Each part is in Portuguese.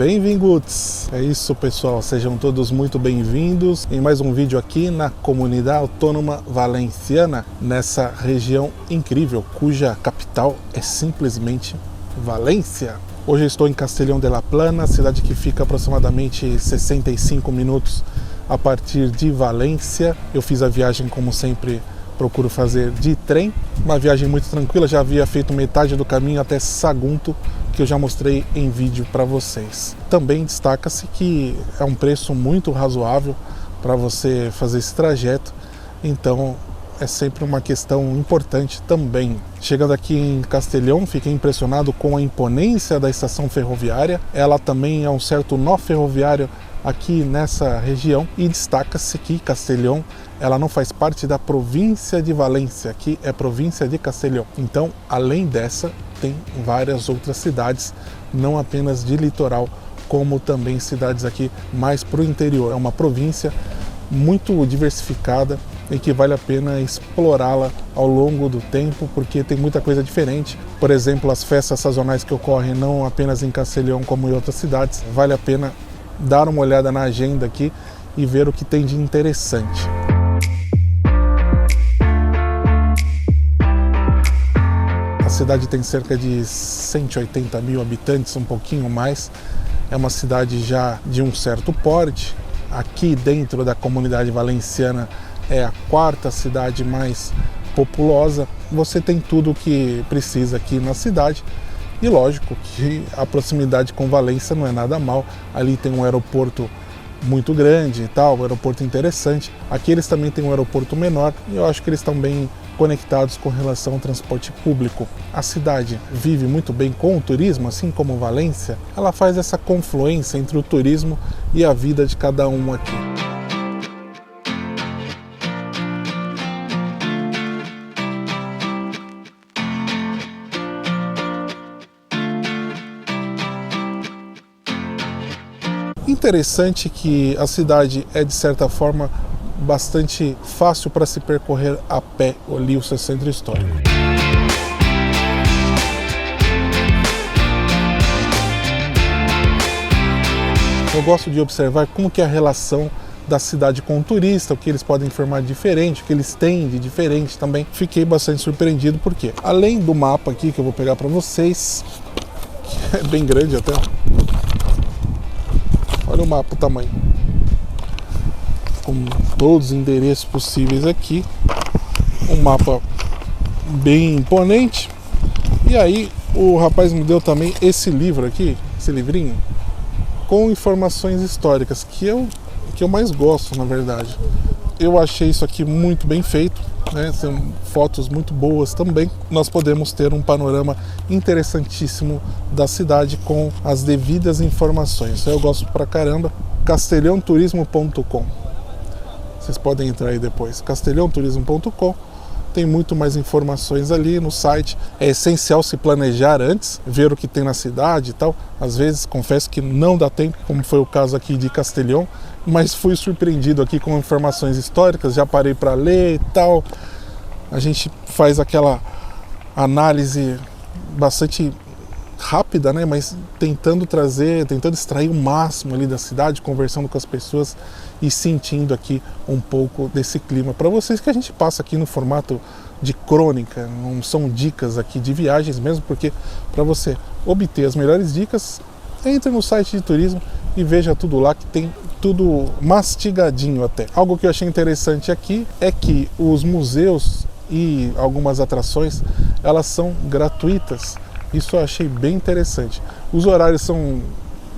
Bem-vindos! É isso, pessoal, sejam todos muito bem-vindos em mais um vídeo aqui na Comunidade Autônoma Valenciana, nessa região incrível, cuja capital é simplesmente Valência. Hoje eu estou em Castellón de la Plana, cidade que fica aproximadamente 65 minutos a partir de Valência. Eu fiz a viagem, como sempre, procuro fazer de trem, uma viagem muito tranquila, já havia feito metade do caminho até Sagunto, que eu já mostrei em vídeo para vocês. Também destaca-se que é um preço muito razoável para você fazer esse trajeto, então é sempre uma questão importante também. Chegando aqui em Castellón, fiquei impressionado com a imponência da estação ferroviária. Ela também é um certo nó ferroviário aqui nessa região, e destaca-se que Castellón ela não faz parte da província de Valência, que é província de Castellón. Então, além dessa, tem várias outras cidades, não apenas de litoral, como também cidades aqui mais para o interior. É uma província muito diversificada e que vale a pena explorá-la ao longo do tempo, porque tem muita coisa diferente. Por exemplo, as festas sazonais que ocorrem não apenas em Castellón como em outras cidades. Vale a pena dar uma olhada na agenda aqui e ver o que tem de interessante. A cidade tem cerca de 180 mil habitantes, um pouquinho mais. É uma cidade já de um certo porte. Aqui dentro da Comunidade Valenciana é a quarta cidade mais populosa. Você tem tudo o que precisa aqui na cidade. E lógico que a proximidade com Valência não é nada mal. Ali tem um aeroporto muito grande e tal, um aeroporto interessante. Aqui eles também têm um aeroporto menor e eu acho que eles estão bem conectados com relação ao transporte público. A cidade vive muito bem com o turismo, assim como Valência. Ela faz essa confluência entre o turismo e a vida de cada um aqui. Interessante que a cidade é, de certa forma, bastante fácil para se percorrer a pé ali o seu centro histórico. Eu gosto de observar como que é a relação da cidade com o turista, o que eles podem informar de diferente, o que eles têm de diferente também. Fiquei bastante surpreendido porque, além do mapa aqui que eu vou pegar para vocês, que é bem grande até, olha o mapa, o tamanho. Com todos os endereços possíveis aqui. Um mapa bem imponente. E aí o rapaz me deu também esse livro aqui, esse livrinho, com informações históricas, que eu mais gosto, na verdade. Eu achei isso aqui muito bem feito, né? São fotos muito boas também. Nós podemos ter um panorama interessantíssimo da cidade com as devidas informações. Eu gosto pra caramba. castellonturismo.com. Vocês podem entrar aí depois. castellonturismo.com. Tem muito mais informações ali no site. É essencial se planejar antes, ver o que tem na cidade e tal. Às vezes, confesso que não dá tempo, como foi o caso aqui de Castellón, mas fui surpreendido aqui com informações históricas, já parei para ler e tal. A gente faz aquela análise bastante rápida, né? Mas tentando extrair o máximo ali da cidade, conversando com as pessoas e sentindo aqui um pouco desse clima para vocês, que a gente passa aqui no formato de crônica. Não são dicas aqui de viagens mesmo, porque para você obter as melhores dicas, entre no site de turismo e veja tudo lá, que tem tudo mastigadinho até. Algo que eu achei interessante aqui é que os museus e algumas atrações, elas são gratuitas. Isso eu achei bem interessante. Os horários são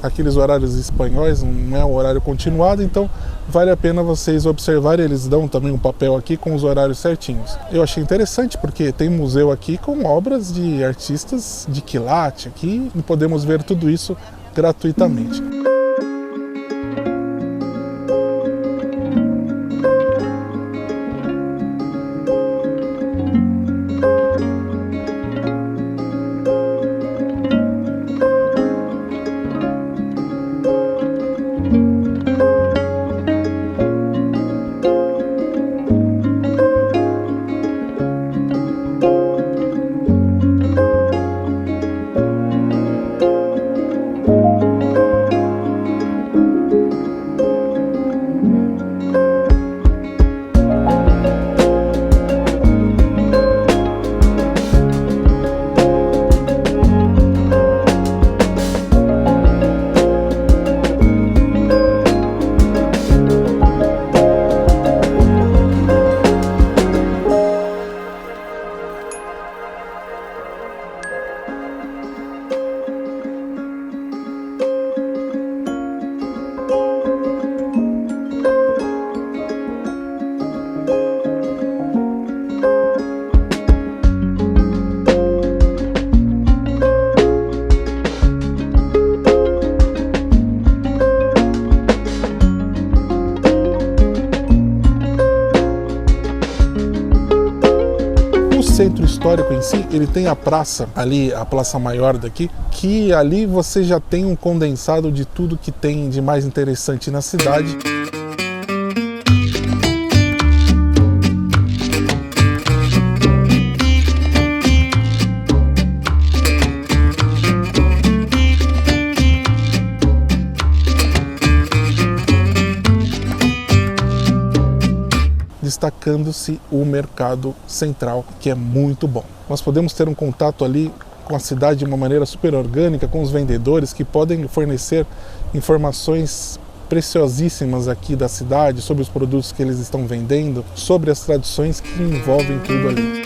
aqueles horários espanhóis, não é um horário continuado, então vale a pena vocês observarem. Eles dão também um papel aqui com os horários certinhos. Eu achei interessante porque tem museu aqui com obras de artistas de quilate aqui e podemos ver tudo isso gratuitamente. centro histórico em si, ele tem a praça ali, a Praça Maior daqui, que ali você já tem um condensado de tudo que tem de mais interessante na cidade. Destacando-se o mercado central, que é muito bom. Nós podemos ter um contato ali com a cidade de uma maneira super orgânica, com os vendedores que podem fornecer informações preciosíssimas aqui da cidade, sobre os produtos que eles estão vendendo, sobre as tradições que envolvem tudo ali.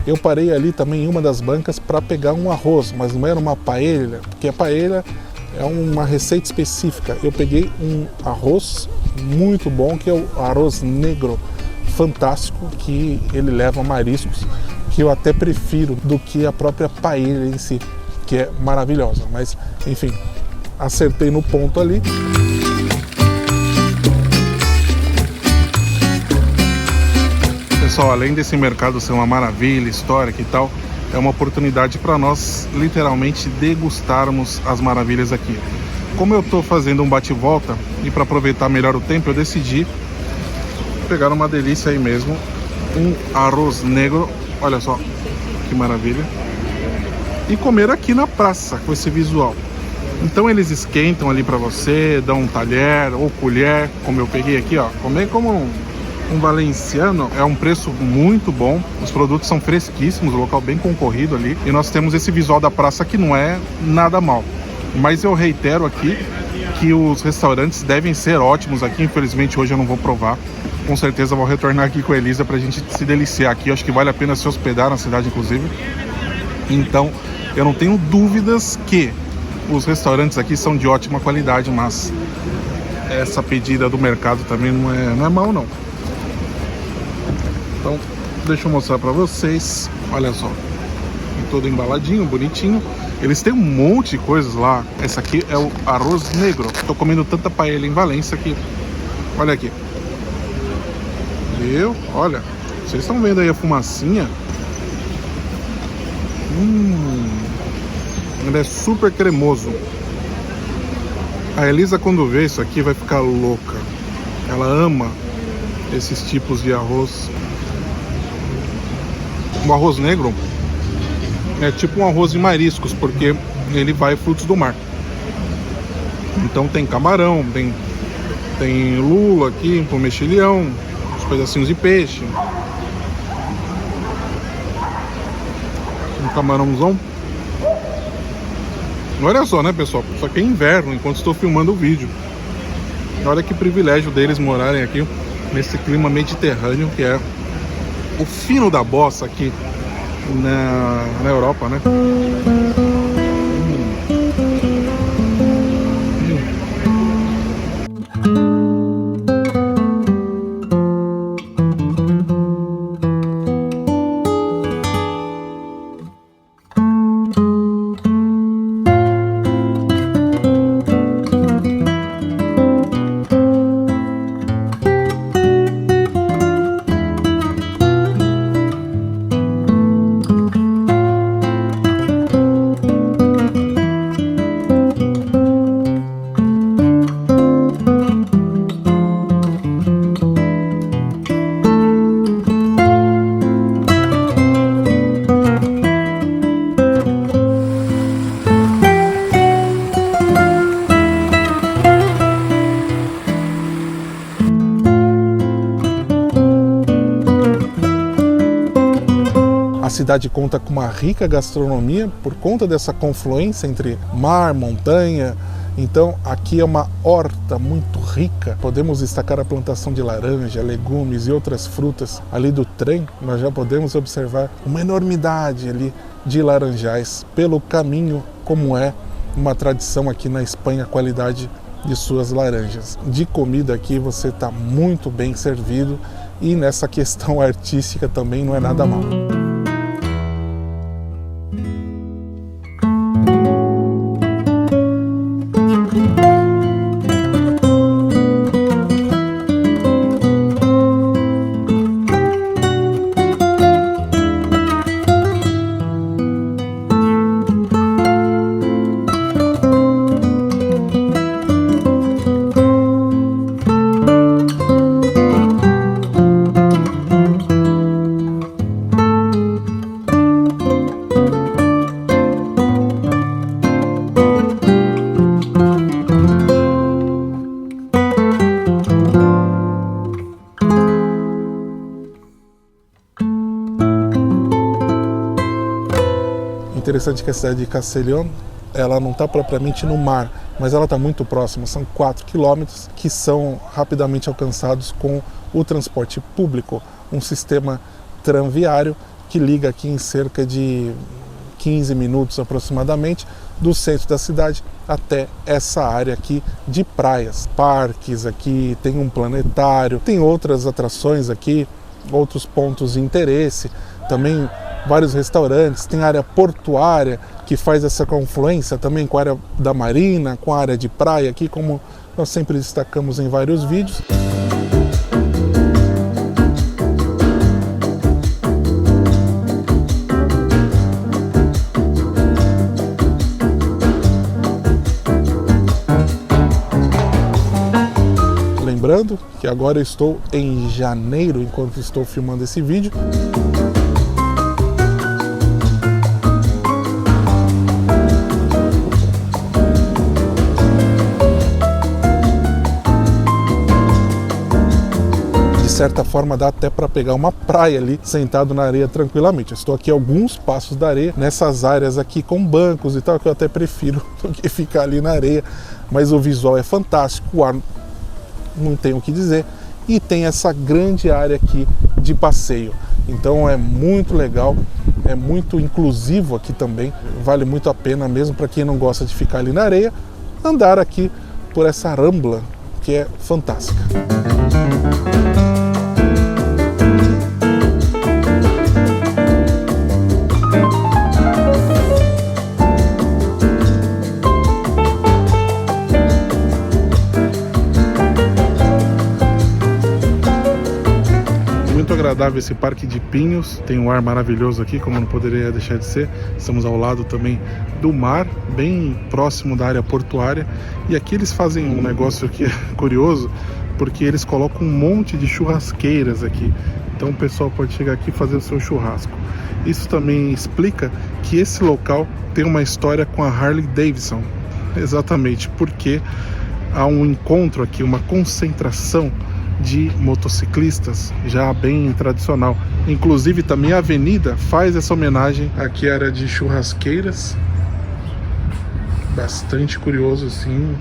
Eu parei ali também em uma das bancas para pegar um arroz, mas não era uma paella, porque a paella é uma receita específica. Eu peguei um arroz muito bom, que é o arroz negro, fantástico, que ele leva mariscos, que eu até prefiro do que a própria paella em si, que é maravilhosa. Mas, enfim, acertei no ponto ali. Pessoal, além desse mercado ser uma maravilha histórica e tal, é uma oportunidade para nós literalmente degustarmos as maravilhas aqui. Como eu estou fazendo um bate-volta e para aproveitar melhor o tempo, eu decidi pegar uma delícia aí mesmo, um arroz negro, olha só que maravilha, e comer aqui na praça com esse visual. Então eles esquentam ali para você, dão um talher ou colher, como eu peguei aqui, ó, comer como um valenciano, é um preço muito bom, os produtos são fresquíssimos, o local bem concorrido ali, e nós temos esse visual da praça que não é nada mal. Mas eu reitero aqui que os restaurantes devem ser ótimos aqui, infelizmente hoje eu não vou provar, com certeza vou retornar aqui com a Elisa pra gente se deliciar aqui, eu acho que vale a pena se hospedar na cidade inclusive. Então eu não tenho dúvidas que os restaurantes aqui são de ótima qualidade, mas essa pedida do mercado também não é mal não. Então, deixa eu mostrar pra vocês. Olha só, todo embaladinho, bonitinho. Eles têm um monte de coisas lá. Essa aqui é o arroz negro. Tô comendo tanta paella em Valência que... Olha aqui. Viu? Olha, vocês estão vendo aí a fumacinha? Ele é super cremoso. A Elisa, quando vê isso aqui, vai ficar louca. Ela ama esses tipos de arroz. O arroz negro é tipo um arroz de mariscos, porque ele vai frutos do mar. Então tem camarão, tem lula aqui, com mexilhão, uns pedacinhos de peixe, um camarãozão. Olha só, né, pessoal? Só que é inverno enquanto estou filmando o vídeo. Olha que privilégio deles morarem aqui nesse clima mediterrâneo, que é o fino da bossa aqui na Europa, né? A cidade conta com uma rica gastronomia por conta dessa confluência entre mar, montanha, Então aqui é uma horta muito rica. Podemos destacar a plantação de laranja, legumes e outras frutas. Ali do trem nós já podemos observar uma enormidade ali de laranjais pelo caminho, como é uma tradição aqui na Espanha, a qualidade de suas laranjas. De comida aqui você está muito bem servido e nessa questão artística também não é nada mal. Interessante que a cidade de Castellón, ela não está propriamente no mar, mas ela está muito próxima. São 4 quilômetros que são rapidamente alcançados com o transporte público, um sistema tranviário que liga aqui em cerca de 15 minutos aproximadamente do centro da cidade até essa área aqui de praias, parques. Aqui tem um planetário, tem outras atrações aqui, outros pontos de interesse, também vários restaurantes, tem área portuária que faz essa confluência também com a área da marina, com a área de praia aqui, como nós sempre destacamos em vários vídeos. Lembrando que agora eu estou em janeiro enquanto estou filmando esse vídeo. De certa forma dá até para pegar uma praia ali, sentado na areia tranquilamente. Eu estou aqui a alguns passos da areia, nessas áreas aqui com bancos e tal, que eu até prefiro do que ficar ali na areia, mas o visual é fantástico, o ar não tem o que dizer, e tem essa grande área aqui de passeio. Então é muito legal, é muito inclusivo aqui também, vale muito a pena mesmo para quem não gosta de ficar ali na areia, andar aqui por essa rambla que é fantástica. Agradável esse parque de pinhos, tem um ar maravilhoso aqui, como não poderia deixar de ser. Estamos ao lado também do mar, bem próximo da área portuária, e aqui eles fazem um negócio que é curioso, porque eles colocam um monte de churrasqueiras aqui, então o pessoal pode chegar aqui e fazer o seu churrasco. Isso também explica que esse local tem uma história com a Harley Davidson, exatamente porque há um encontro aqui, uma concentração de motociclistas já bem tradicional. Inclusive também a avenida faz essa homenagem aqui à área de churrasqueiras, bastante curioso assim.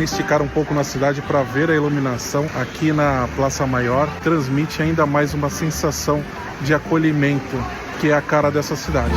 esticar um pouco na cidade para ver a iluminação aqui na Praça Maior, transmite ainda mais uma sensação de acolhimento, que é a cara dessa cidade.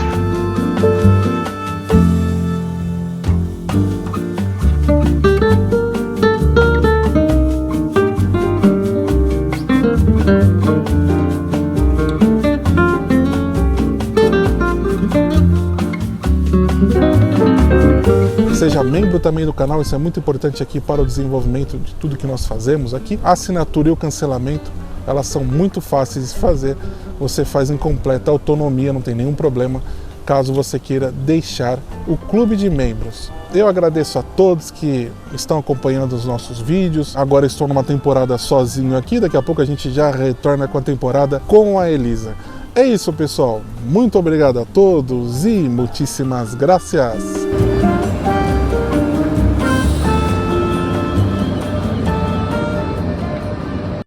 Seja membro também do canal, isso é muito importante aqui para o desenvolvimento de tudo que nós fazemos aqui. A assinatura e o cancelamento, elas são muito fáceis de fazer. Você faz em completa autonomia, não tem nenhum problema, caso você queira deixar o clube de membros. Eu agradeço a todos que estão acompanhando os nossos vídeos. Agora estou numa temporada sozinho aqui, daqui a pouco a gente já retorna com a temporada com a Elisa. É isso, pessoal. Muito obrigado a todos e muitíssimas gracias.